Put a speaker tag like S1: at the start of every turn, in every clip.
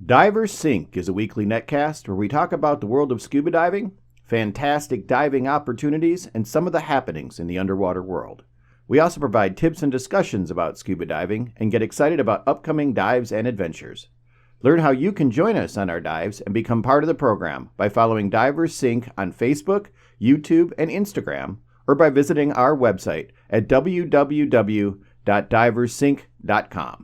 S1: DiverSync is a weekly netcast where we talk about the world of scuba diving, fantastic diving opportunities, and some of the happenings in the underwater world. We also provide tips and discussions about scuba diving and get excited about upcoming dives and adventures. Learn how you can join us on our dives and become part of the program by following DiverSync on Facebook, YouTube, and Instagram, or by visiting our website at www.diversync.com.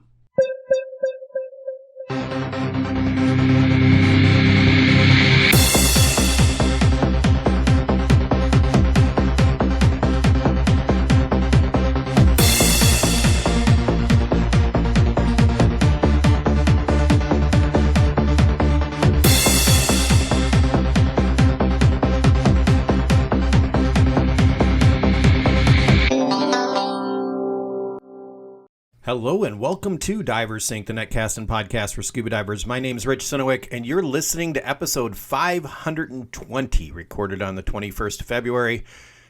S2: Hello and welcome to DiverSync, the netcast and podcast for scuba divers. My name is Rich Synowiec, and you're listening to episode 520, recorded on the 21st of February,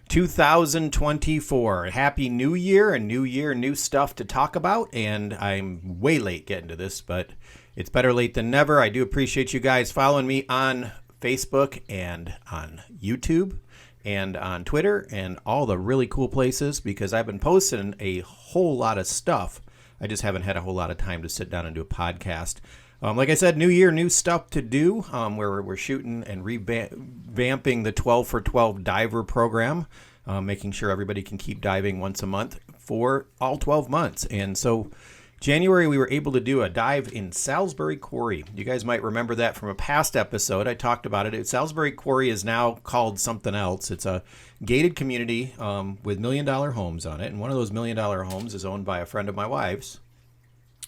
S2: 2024. Happy New Year, and new stuff to talk about, and I'm way late getting to this, but it's better late than never. I do appreciate you guys following me on Facebook and on YouTube and on Twitter and all the really cool places, because I've been posting a whole lot of stuff. I just haven't had a whole lot of time to sit down and do a podcast. Like I said, new year, new stuff to do. Where we're shooting and revamping the 12 for 12 diver program, making sure everybody can keep diving once a month for all 12 months. And so January, we were able to do a dive in Salisbury Quarry. You guys might remember that from a past episode. I talked about it. Salisbury Quarry is now called something else. It's a gated community with $1 million homes on it. And one of those $1 million homes is owned by a friend of my wife's.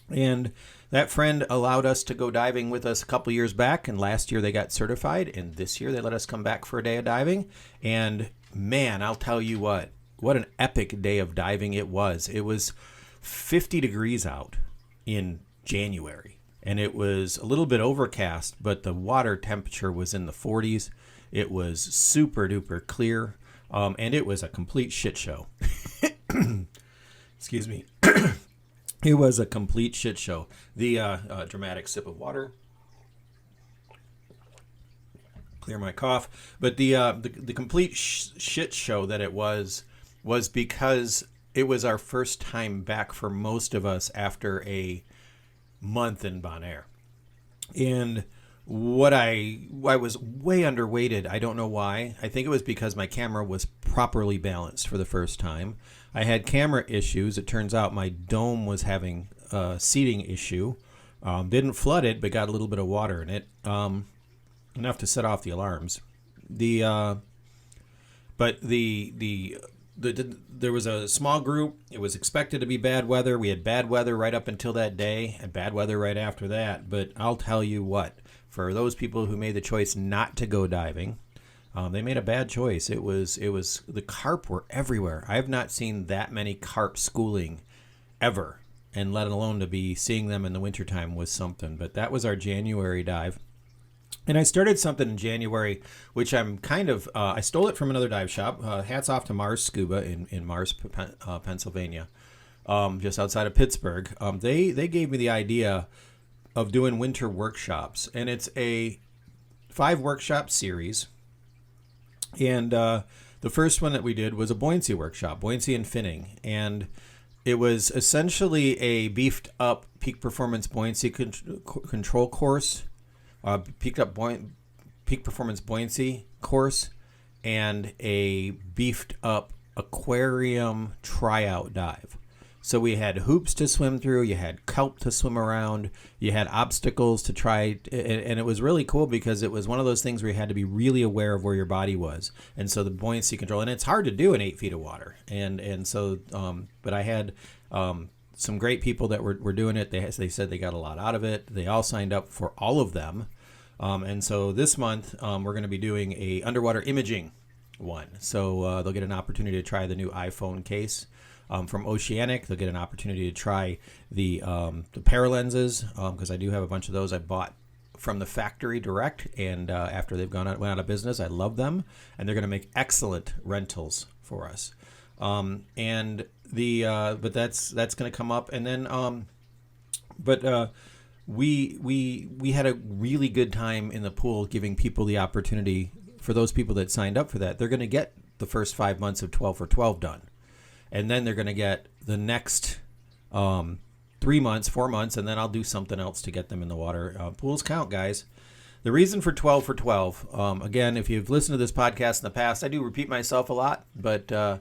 S2: And that friend allowed us to go diving with us a couple years back. And last year they got certified. And this year they let us come back for a day of diving. And man, I'll tell you what an epic day of diving it was. It was 50 degrees out in January, and it was a little bit overcast, but the water temperature was in the 40s. It was super duper clear, and it was a complete shit show. Excuse me. It was a complete shit show. The dramatic sip of water. Clear my cough. But the complete shit show that it was because it was our first time back for most of us after a month in Bonaire. And I was way underweighted. I don't know why. I think it was because my camera was properly balanced for the first time. I had camera issues. It turns out my dome was having a seating issue. Didn't flood it, but got a little bit of water in it. Enough to set off the alarms. There was a small group. It was expected to be bad weather. We had bad weather right up until that day and bad weather right after that. But I'll tell you what, for those people who made the choice not to go diving, they made a bad choice. It was the carp were everywhere. I have not seen that many carp schooling ever, and let alone to be seeing them in the wintertime was something. But that was our January dive. And I started something in January, which I'm kind of, I stole it from another dive shop. Hats off to Mars Scuba in Mars, Pennsylvania, just outside of Pittsburgh. They gave me the idea of doing winter workshops. And it's a 5-workshop series. And the first one that we did was a buoyancy workshop, buoyancy and finning. And it was essentially a beefed up peak performance buoyancy control course. Peak performance buoyancy course, and a beefed up aquarium tryout dive. So we had hoops to swim through, you had kelp to swim around, you had obstacles to try, and it was really cool because it was one of those things where you had to be really aware of where your body was. And so the buoyancy control, and it's hard to do in 8 feet of water. And so, but I had some great people that were doing it. They said they got a lot out of it. They all signed up for all of them. And so this month, we're going to be doing a underwater imaging one. So they'll get an opportunity to try the new iPhone case from Oceanic. They'll get an opportunity to try the paralenses, because I do have a bunch of those I bought from the factory direct. And after they've went out of business, I love them. And they're going to make excellent rentals for us. But that's going to come up. And then, we had a really good time in the pool, giving people the opportunity. For those people that signed up for that, they're going to get the first 5 months of 12 for 12 done, and then they're going to get the next 3 months, 4 months, and then I'll do something else to get them in the water. Pools count, guys. The reason for 12 for 12, again, if you've listened to this podcast in the past, I do repeat myself a lot, but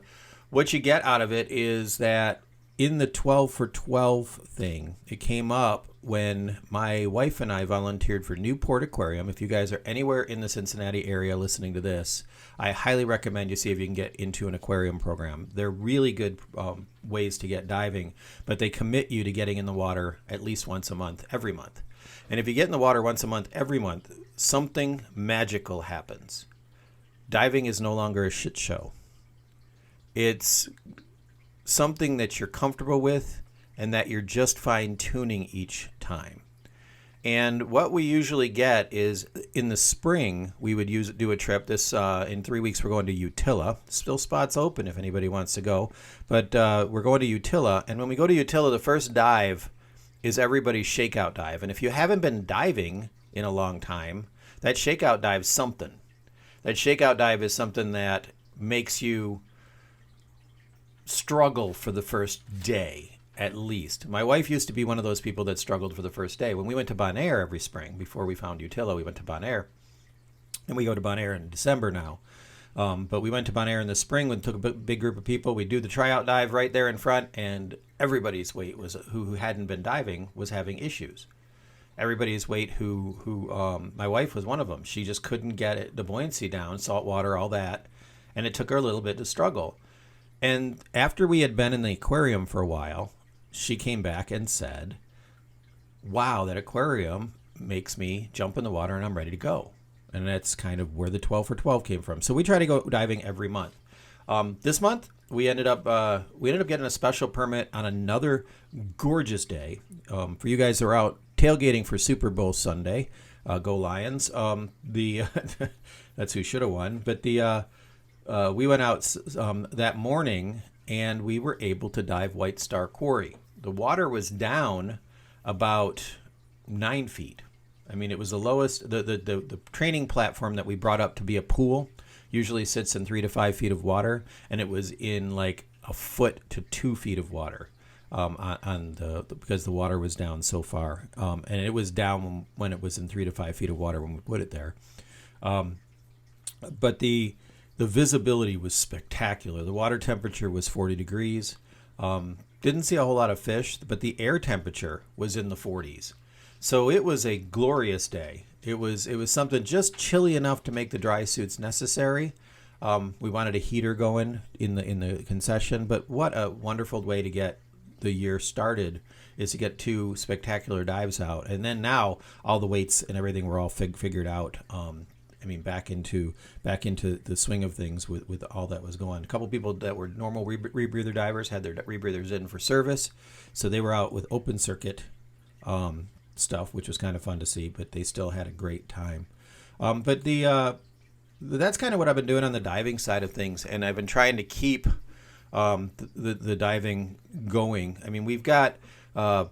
S2: what you get out of it is that in the 12 for 12 thing, it came up when my wife and I volunteered for Newport Aquarium. If you guys are anywhere in the Cincinnati area listening to this, I highly recommend you see if you can get into an aquarium program. They're really good ways to get diving, but they commit you to getting in the water at least once a month, every month. And if you get in the water once a month, every month, something magical happens. Diving is no longer a shit show. It's something that you're comfortable with and that you're just fine-tuning each time. And what we usually get is in the spring, we would do a trip. In 3 weeks, we're going to Utila. Still spots open if anybody wants to go. But we're going to Utila. And when we go to Utila, the first dive is everybody's shakeout dive. And if you haven't been diving in a long time, that shakeout dive's something. That shakeout dive is something that makes you struggle for the first day. At least. My wife used to be one of those people that struggled for the first day. When we went to Bonaire every spring, before we found Utila, we went to Bonaire. And we go to Bonaire in December now. But we went to Bonaire in the spring and took a big group of people. We do the tryout dive right there in front, and everybody's weight was who hadn't been diving was having issues. Everybody's weight my wife was one of them. She just couldn't get the buoyancy down, salt water, all that. And it took her a little bit to struggle. And after we had been in the aquarium for a while, she came back and said, wow, that aquarium makes me jump in the water and I'm ready to go. And that's kind of where the 12 for 12 came from. So we try to go diving every month. This month, we ended up getting a special permit on another gorgeous day. For you guys that are out tailgating for Super Bowl Sunday, go Lions. That's who should have won. But we went out that morning and we were able to dive White Star Quarry. The water was down about 9 feet. I mean, it was the lowest. The training platform that we brought up to be a pool usually sits in 3 to 5 feet of water, and it was in like a foot to 2 feet of water because the water was down so far, and it was down when it was in 3 to 5 feet of water when we put it there. But the visibility was spectacular. The water temperature was 40 degrees. Didn't see a whole lot of fish, but the air temperature was in the 40s. So it was a glorious day. It was something just chilly enough to make the dry suits necessary. We wanted a heater going in the concession, but what a wonderful way to get the year started is to get 2 spectacular dives out. And then now all the weights and everything were all figured out. Back into the swing of things with all that was going. A couple people that were normal rebreather divers had their rebreathers in for service, so they were out with open circuit stuff, which was kind of fun to see. But they still had a great time. But that's kind of what I've been doing on the diving side of things, and I've been trying to keep the diving going. I mean, we've got a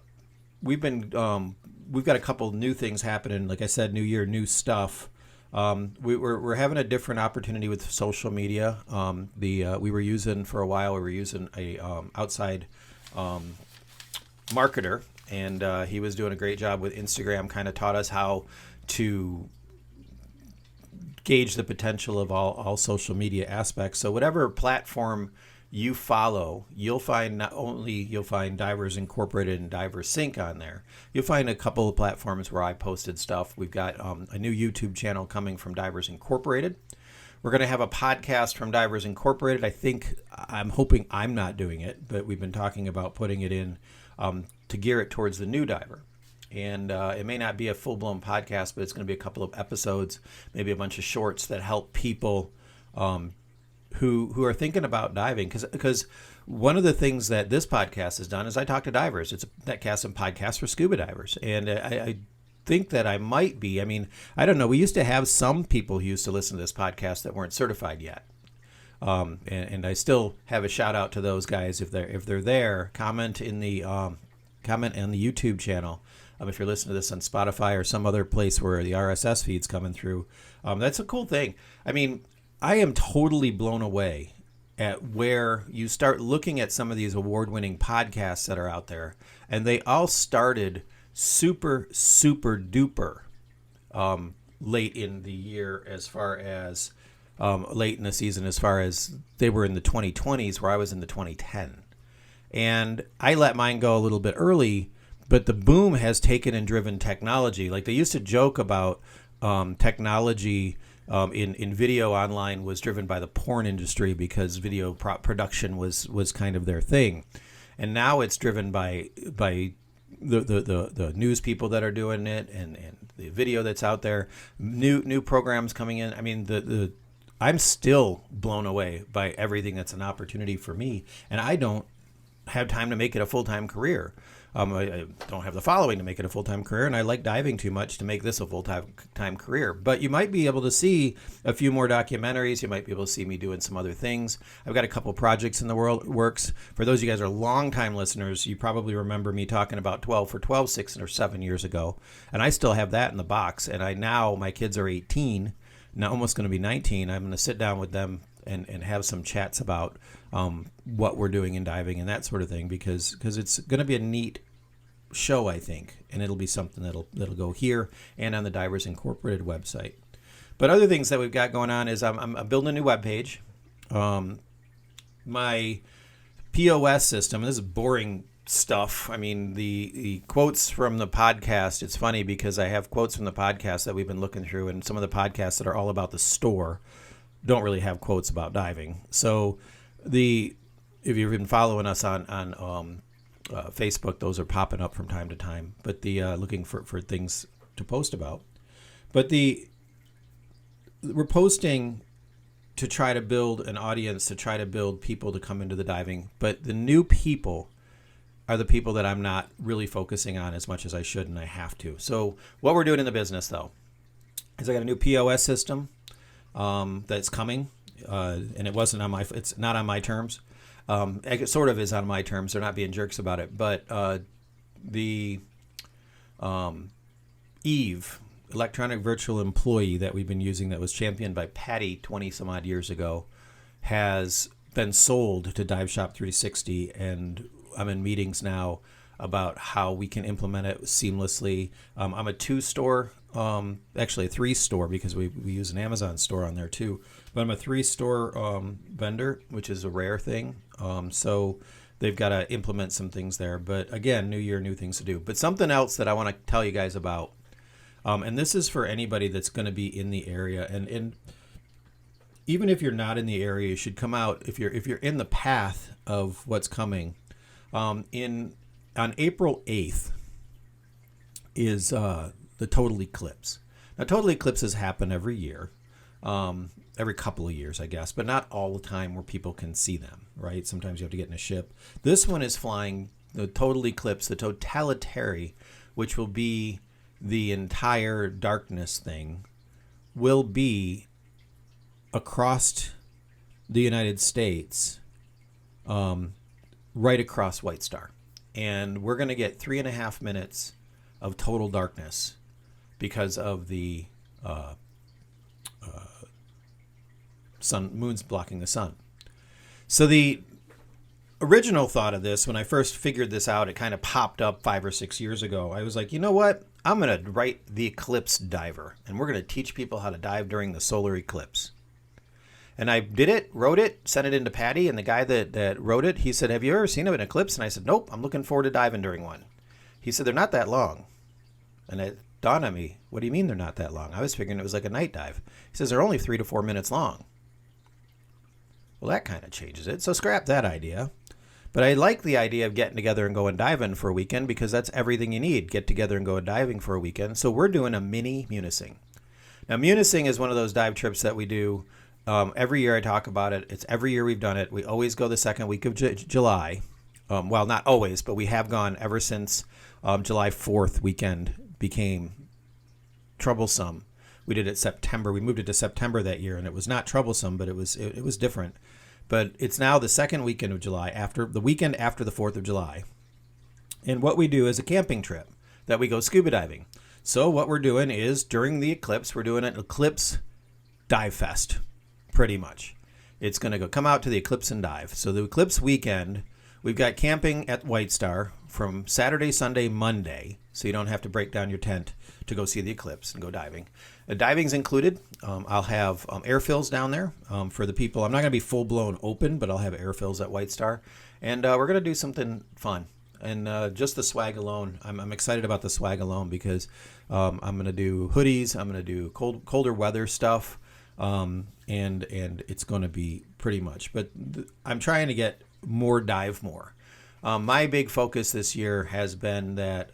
S2: couple new things happening. Like I said, new year, new stuff. We're having a different opportunity with social media. We were using for a while. We were using a outside marketer, and he was doing a great job with Instagram. Kind of taught us how to gauge the potential of all social media aspects. So whatever platform you follow, you'll find Divers Incorporated and DiverSync on there. You'll find a couple of platforms where I posted stuff. We've got a new YouTube channel coming from Divers Incorporated. We're going to have a podcast from Divers Incorporated. I'm hoping I'm not doing it, but we've been talking about putting it in to gear it towards the new diver. And it may not be a full-blown podcast, but it's going to be a couple of episodes, maybe a bunch of shorts that help people who are thinking about diving. Because one of the things that this podcast has done is I talk to divers. It's a netcast and podcast for scuba divers. And I think that I might be. I mean, I don't know. We used to have some people who used to listen to this podcast that weren't certified yet. And I still have a shout out to those guys. If they're there, comment on the YouTube channel. If you're listening to this on Spotify or some other place where the RSS feed's coming through, that's a cool thing. I mean, I am totally blown away at where you start looking at some of these award-winning podcasts that are out there, and they all started super, super duper late in the year, as far as late in the season, as far as they were in the 2020s, where I was in the 2010. And I let mine go a little bit early, but the boom has taken and driven technology. Like they used to joke about technology in video online was driven by the porn industry because video production was kind of their thing, and now it's driven by the news people that are doing it, and the video that's out there, new programs coming in. I mean, I'm still blown away by everything that's an opportunity for me, and I don't have time to make it a full-time career. I don't have the following to make it a full-time career, and I like diving too much to make this a full-time career. But you might be able to see a few more documentaries. You might be able to see me doing some other things. I've got a couple projects in the works. For those of you guys who are long-time listeners, you probably remember me talking about 12 for 12 6 or 7 years ago, and I still have that in the box. And my kids are 18, now almost going to be 19. I'm going to sit down with them and have some chats about what we're doing in diving and that sort of thing, because it's going to be a neat show, I think, and it'll be something that'll go here and on the Divers Incorporated website. But other things that we've got going on is I'm building a new webpage. My POS system, and this is boring stuff. I mean, the quotes from the podcast, it's funny because I have quotes from the podcast that we've been looking through, and some of the podcasts that are all about the store don't really have quotes about diving. So if you've been following us on Facebook, those are popping up from time to time, but looking for things to post about. But we're posting to try to build an audience, to try to build people to come into the diving, but the new people are the people that I'm not really focusing on as much as I should, and I have to. So what we're doing in the business, though, is I got a new POS system that's coming, and it's not on my terms. It sort of is on my terms. They're not being jerks about it. But the Eve, electronic virtual employee that we've been using, that was championed by PADI 20 some odd years ago, has been sold to Dive Shop 360, and I'm in meetings now about how we can implement it seamlessly. I'm a 2-store, actually a 3-store, because we use an Amazon store on there too. But I'm a 3-store vendor, which is a rare thing. So they've got to implement some things there. But again, new year, new things to do. But something else that I want to tell you guys about, and this is for anybody that's going to be in the area, and even if you're not in the area, you should come out if you're in the path of what's coming. On April 8th is the total eclipse. Now, total eclipses happen every year, every couple of years, I guess, but not all the time where people can see them, right? Sometimes you have to get in a ship. This one is flying the total eclipse, the totality, which will be the entire darkness thing, will be across the United States, right across White Star. And we're going to get 3.5 minutes of total darkness because of the moon's blocking the sun. So the original thought of this, when I first figured this out, it kind of popped up 5 or 6 years ago. I was like, you know what? I'm going to write the Eclipse Diver, and we're going to teach people how to dive during the solar eclipse. And I did it, wrote it, sent it into PADI, and the guy that wrote it, he said, have you ever seen an eclipse? And I said, nope, I'm looking forward to diving during one. He said, they're not that long. And it dawned on me, what do you mean they're not that long? I was figuring it was like a night dive. He says, they're only 3 to 4 minutes long. Well, that kind of changes it, so scrap that idea. But I like the idea of getting together and going diving for a weekend, because that's everything you need, get together and go diving for a weekend. So we're doing a mini Munising. Now, Munising is one of those dive trips that we do. Every year I talk about it. It's every year we've done it. We always go the second week of July. Well, not always, but we have gone ever since July 4th weekend became troublesome. We did it September. We moved it to September that year, and it was not troublesome, but it was different. But it's now the second weekend of July, after the weekend after the 4th of July. And what we do is a camping trip. that we go scuba diving. So what we're doing is during the eclipse, we're doing an eclipse dive fest, pretty much. It's going to come out to the eclipse and dive. So the eclipse weekend, we've got camping at White Star from Saturday, Sunday, Monday, so you don't have to break down your tent to go see the eclipse and go diving. Diving's included. I'll have air fills down there for the people. I'm not going to be full-blown open, but I'll have air fills at White Star. And we're going to do something fun. And just the swag alone, I'm excited about the swag alone because I'm going to do hoodies. I'm going to do colder weather stuff. And it's going to be pretty much. But I'm trying to get more dive more. My big focus this year has been that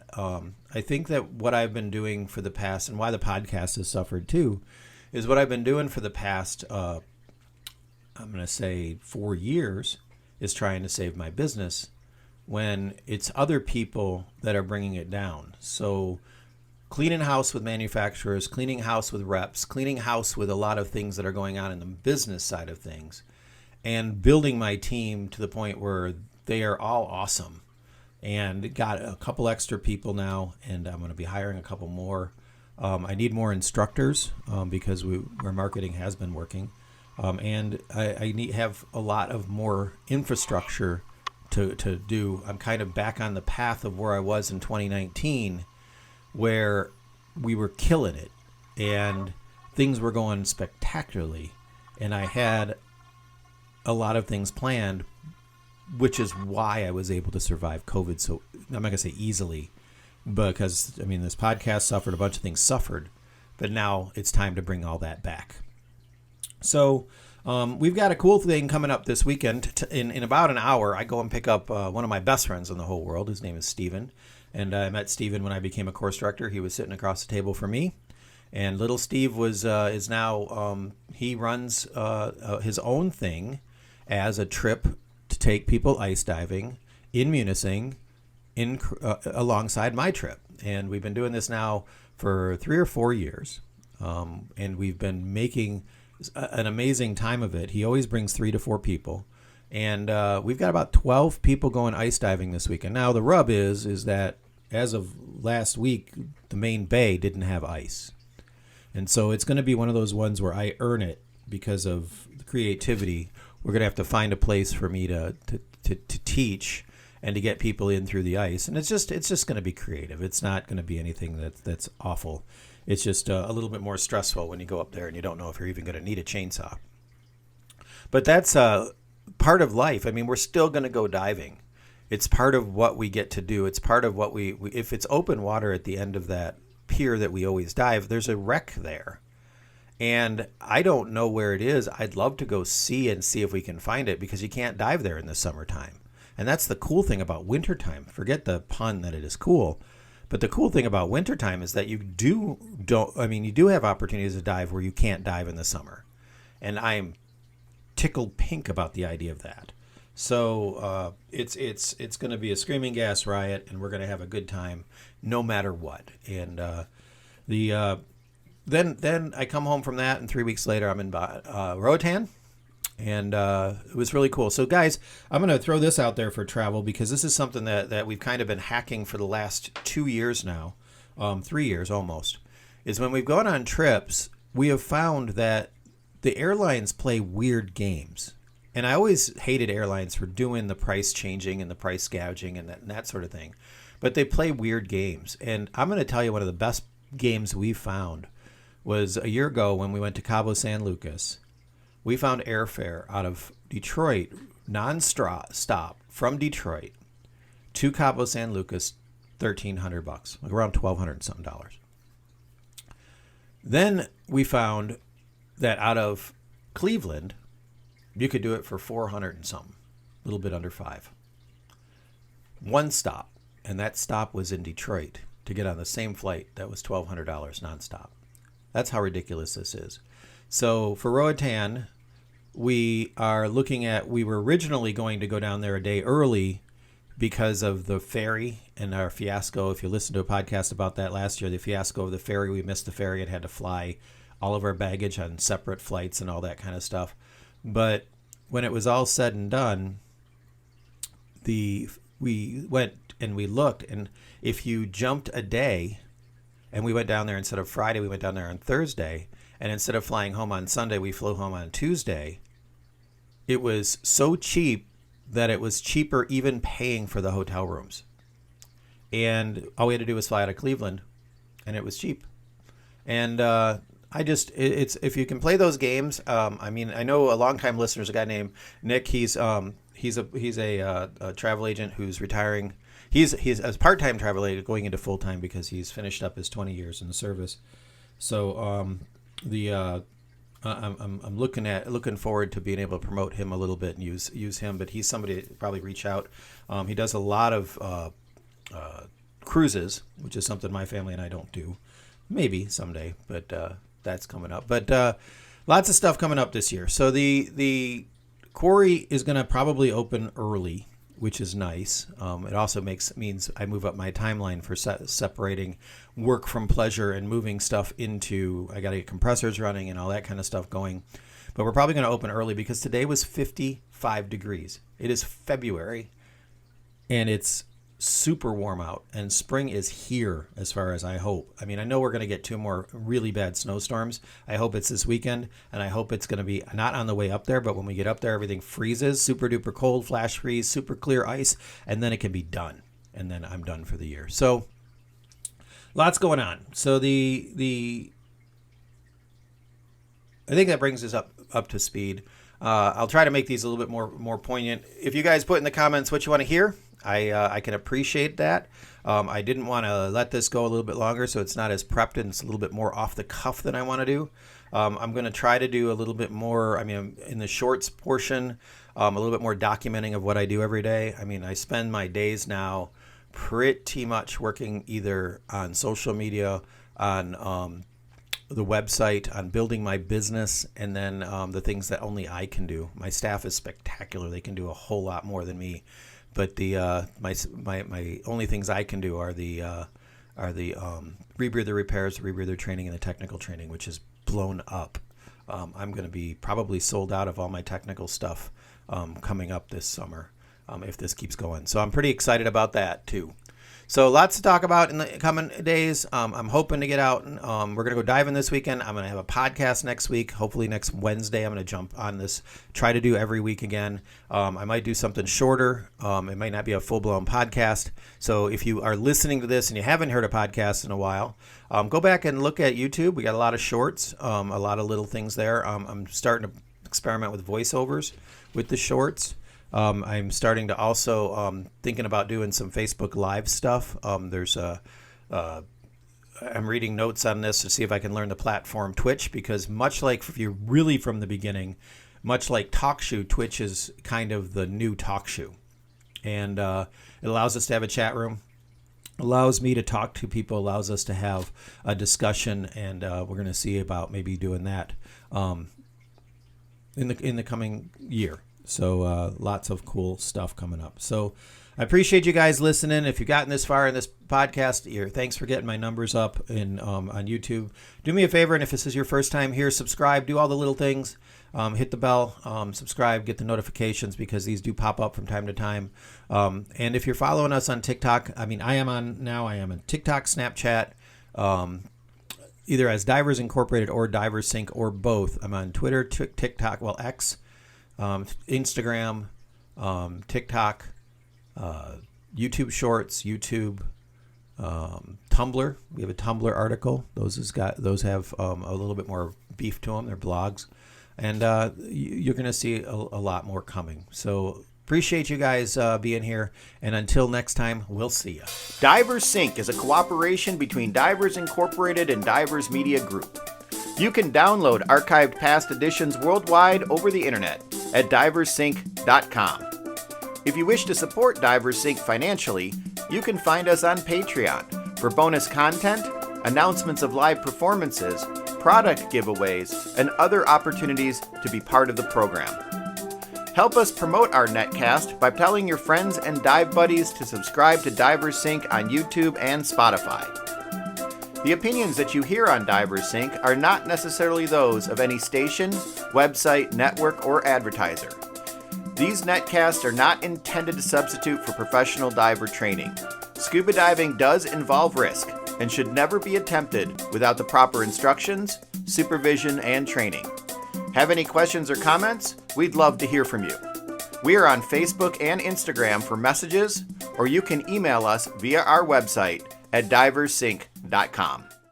S2: I think that what I've been doing for the past, and why the podcast has suffered too, is what I've been doing for the past, I'm going to say 4 years, is trying to save my business when it's other people that are bringing it down. So cleaning house with manufacturers, cleaning house with reps, cleaning house with a lot of things that are going on in the business side of things, and building my team to the point where they are all awesome. And got a couple extra people now, and I'm going to be hiring a couple more. I need more instructors because our marketing has been working. And I have a lot of more infrastructure to do. I'm kind of back on the path of where I was in 2019, where we were killing it and things were going spectacularly. And I had a lot of things planned, which is why I was able to survive COVID. So I'm not going to say easily, because I mean, this podcast suffered, a bunch of things suffered, but now it's time to bring all that back. So we've got a cool thing coming up this weekend. In about an hour, I go and pick up one of my best friends in the whole world. His name is Steven. And I met Steven when I became a course director. He was sitting across the table from me. And little Steve is now, he runs his own thing as a trip to take people ice diving in Munising alongside my trip. And we've been doing this now for 3 or 4 years. And we've been making an amazing time of it. He always brings 3 to 4 people. And we've got about 12 people going ice diving this weekend. Now, the rub is that as of last week, the main bay didn't have ice. And so it's going to be one of those ones where I earn it because of the creativity. We're going to have to find a place for me to teach and to get people in through the ice. And it's just going to be creative. It's not going to be anything that's awful. It's just a little bit more stressful when you go up there and you don't know if you're even going to need a chainsaw. But that's part of life. I mean, we're still going to go diving. It's part of what we get to do. It's part of what we if it's open water at the end of that pier that we always dive, there's a wreck there. And I don't know where it is. I'd love to go see if we can find it, because you can't dive there in the summertime. And that's the cool thing about wintertime. Forget the pun that it is cool. But the cool thing about wintertime is that you do have opportunities to dive where you can't dive in the summer. And I'm tickled pink about the idea of that. So it's going to be a screaming gas riot, and we're going to have a good time no matter what. And then I come home from that, and 3 weeks later I'm in Roatan, and it was really cool. So guys, I'm going to throw this out there for travel, because this is something that we've kind of been hacking for the last 2 years now, 3 years almost, is when we've gone on trips, we have found that the airlines play weird games. And I always hated airlines for doing the price changing and the price gouging and that sort of thing. But they play weird games. And I'm going to tell you, one of the best games we found was a year ago when we went to Cabo San Lucas. We found airfare out of Detroit, non-stop from Detroit to Cabo San Lucas, $1,300, like around $1,200 and something dollars. Then we found that out of Cleveland, you could do it for $400 and something, a little bit under $5. One stop, and that stop was in Detroit to get on the same flight that was $1,200 nonstop. That's how ridiculous this is. So for Roatan, we were originally going to go down there a day early because of the ferry and our fiasco. If you listened to a podcast about that last year, the fiasco of the ferry, we missed the ferry and had to fly all of our baggage on separate flights and all that kind of stuff. But when it was all said and done, we went and we looked, and if you jumped a day, and we went down there instead of Friday, we went down there on Thursday, and instead of flying home on Sunday, we flew home on Tuesday. It was so cheap that it was cheaper even paying for the hotel rooms. And all we had to do was fly out of Cleveland, and it was cheap. And it's if you can play those games. I know a longtime listener is a guy named Nick. He's a travel agent who's retiring. He's a part-time travel agent going into full-time because he's finished up his 20 years in the service. So I'm looking forward to being able to promote him a little bit and use him. But he's somebody to probably reach out. He does a lot of cruises, which is something my family and I don't do. Maybe someday, but that's coming up. But lots of stuff coming up this year. So the quarry is going to probably open early, which is nice. It also means I move up my timeline for separating work from pleasure and moving stuff into, I got to get compressors running and all that kind of stuff going. But we're probably going to open early because today was 55 degrees. It is February, and it's super warm out, and spring is here as far as I hope. I mean, I know we're going to get 2 more really bad snowstorms. I hope it's this weekend, and I hope it's going to be not on the way up there, but when we get up there, everything freezes, super duper cold, flash freeze, super clear ice, and then it can be done. And then I'm done for the year. So lots going on. So I think that brings us up to speed. I'll try to make these a little bit more poignant. If you guys put in the comments what you want to hear, I can appreciate that. I didn't want to let this go a little bit longer, so it's not as prepped and it's a little bit more off the cuff than I want to do. I'm going to try to do a little bit more, in the shorts portion, a little bit more documenting of what I do every day. I spend my days now pretty much working either on social media, on the website, on building my business, and then the things that only I can do. My staff is spectacular. They can do a whole lot more than me. But my only things I can do are the rebreather repairs, the rebreather training, and the technical training, which is blown up. I'm going to be probably sold out of all my technical stuff coming up this summer if this keeps going. So I'm pretty excited about that too. So lots to talk about in the coming days. I'm hoping to get out. We're going to go diving this weekend. I'm going to have a podcast next week. Hopefully next Wednesday, I'm going to jump on this, try to do every week again. I might do something shorter. It might not be a full-blown podcast. So if you are listening to this and you haven't heard a podcast in a while, go back and look at YouTube. We got a lot of shorts, a lot of little things there. I'm starting to experiment with voiceovers with the shorts. I'm starting to also thinking about doing some Facebook Live stuff. I'm reading notes on this to see if I can learn the platform Twitch, because much like, if you're really from the beginning, much like TalkShoe, Twitch is kind of the new TalkShoe. And it allows us to have a chat room, allows me to talk to people, allows us to have a discussion, and we're going to see about maybe doing that in the coming year. So lots of cool stuff coming up. So I appreciate you guys listening. If you've gotten this far in this podcast, thanks for getting my numbers up on YouTube. Do me a favor, and if this is your first time here, subscribe, do all the little things. Hit the bell, subscribe, get the notifications, because these do pop up from time to time. And if you're following us on TikTok, I am on TikTok, Snapchat, either as Divers Incorporated or DiverSync, or both. I'm on Twitter, TikTok, X, Instagram, TikTok, YouTube Shorts, YouTube, Tumblr. We have a Tumblr article. Those have a little bit more beef to them. They're blogs, and you're going to see a lot more coming. So appreciate you guys being here, and until next time, we'll see you.
S1: DiverSync is a cooperation between Divers Incorporated and Divers Media Group. You can download archived past editions worldwide over the internet at DiverSync.com. If you wish to support DiverSync financially, you can find us on Patreon for bonus content, announcements of live performances, product giveaways, and other opportunities to be part of the program. Help us promote our netcast by telling your friends and dive buddies to subscribe to DiverSync on YouTube and Spotify. The opinions that you hear on DiverSync are not necessarily those of any station, website, network, or advertiser. These netcasts are not intended to substitute for professional diver training. Scuba diving does involve risk and should never be attempted without the proper instructions, supervision, and training. Have any questions or comments? We'd love to hear from you. We are on Facebook and Instagram for messages, or you can email us via our website at DiverSync.com.